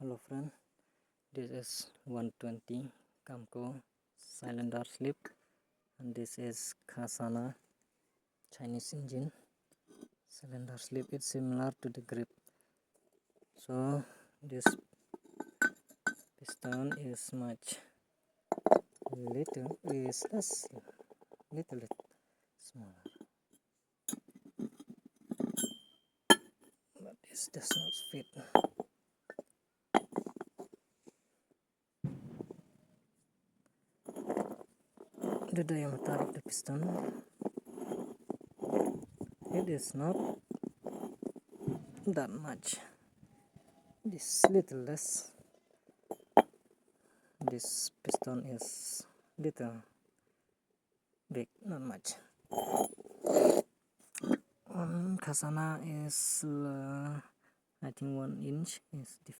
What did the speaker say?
Hello friend, this is 120 kamco cylinder slip, and this is khasana Chinese engine. Cylinder slip is similar to the grip, so this piston is little smaller, but this does not fit. The diameter of the piston, it is not that much. This little less. This piston is little big, not much. Khasana is I think 1 inch is